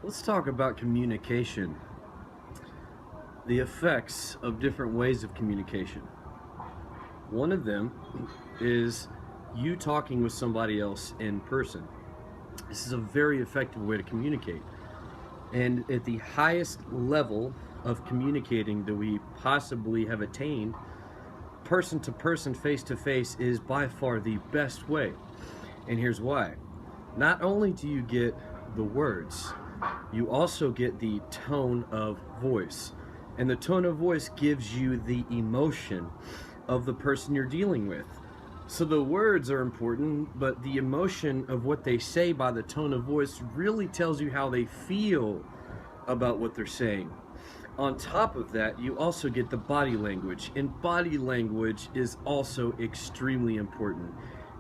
Let's talk about communication, the effects of different ways of communication. One of them is you talking with somebody else in person. This is a very effective way to communicate. And at the highest level of communicating that we possibly have attained, person to person, face to face is by far the best way. And here's why. Not only do you get the words, you also get the tone of voice. And the tone of voice gives you the emotion of the person you're dealing with. So the words are important, but the emotion of what they say by the tone of voice really tells you how they feel about what they're saying. On top of that, you also get the body language, and body language is also extremely important,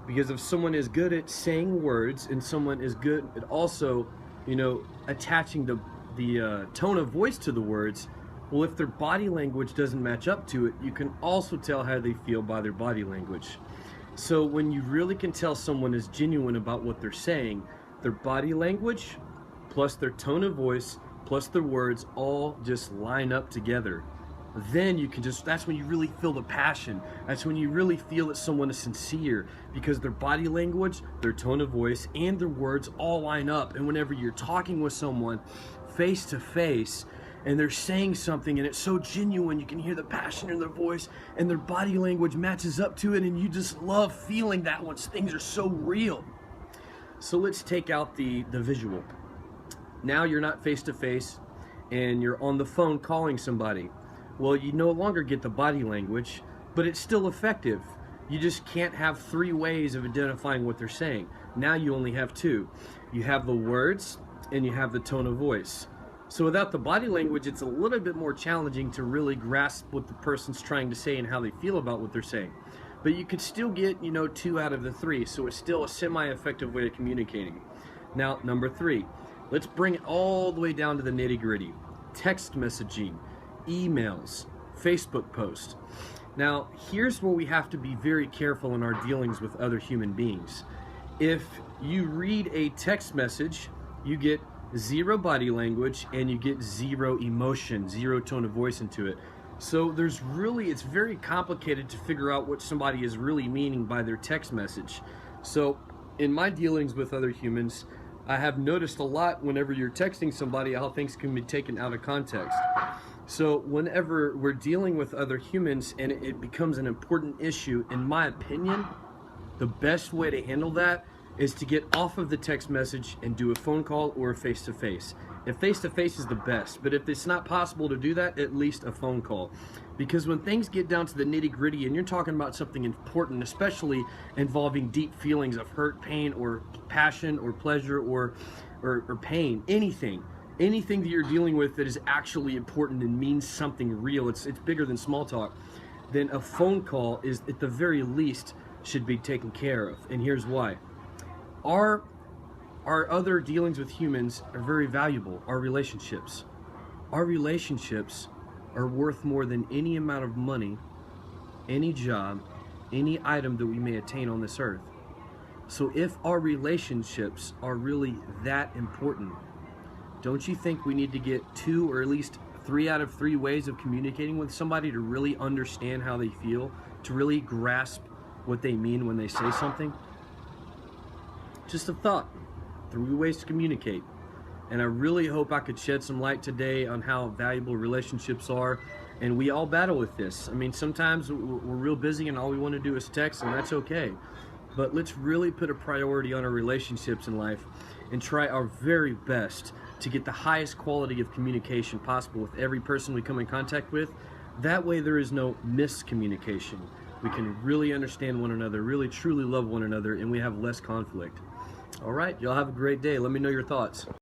because if someone is good at saying words and someone is good at also, attaching the tone of voice to the words, well, if their body language doesn't match up to it, you can also tell how they feel by their body language. So when you really can tell someone is genuine about what they're saying, their body language plus their tone of voice plus their words all just line up together. Then you can that's when you really feel the passion. That's when you really feel that someone is sincere, because their body language, their tone of voice, and their words all line up. And whenever you're talking with someone face to face and they're saying something and it's so genuine, you can hear the passion in their voice and their body language matches up to it, and you just love feeling that once things are so real. So let's take out the visual. Now you're not face to face and you're on the phone calling somebody. Well, you no longer get the body language, but it's still effective. You just can't have three ways of identifying what they're saying. Now you only have two. You have the words and you have the tone of voice. So without the body language, it's a little bit more challenging to really grasp what the person's trying to say and how they feel about what they're saying. But you could still get, two out of the three, so it's still a semi-effective way of communicating. Now, number three, let's bring it all the way down to the nitty-gritty. Text messaging, emails, Facebook posts. Now, here's where we have to be very careful in our dealings with other human beings. If you read a text message, you get zero body language and you get zero emotion, zero tone of voice into it. So it's very complicated to figure out what somebody is really meaning by their text message. So in my dealings with other humans, I have noticed a lot whenever you're texting somebody how things can be taken out of context. So whenever we're dealing with other humans and it becomes an important issue, in my opinion, the best way to handle that is to get off of the text message and do a phone call or a face-to-face. And face-to-face is the best, but if it's not possible to do that, at least a phone call. Because when things get down to the nitty-gritty and you're talking about something important, especially involving deep feelings of hurt, pain, or passion, or pleasure, or pain, anything that you're dealing with that is actually important and means something real, it's bigger than small talk, then a phone call is, at the very least, should be taken care of. And here's why. Our other dealings with humans are very valuable. Our relationships are worth more than any amount of money, any job, any item that we may attain on this earth. So if our relationships are really that important, don't you think we need to get two or at least 3 out of 3 ways of communicating with somebody to really understand how they feel, to really grasp what they mean when they say something? Just a thought. 3 ways to communicate. And I really hope I could shed some light today on how valuable relationships are. And we all battle with this. I mean, sometimes we're real busy and all we want to do is text, and that's okay. But let's really put a priority on our relationships in life and try our very best to get the highest quality of communication possible with every person we come in contact with. That way there is no miscommunication. We can really understand one another, really truly love one another, and we have less conflict. All right, y'all have a great day. Let me know your thoughts.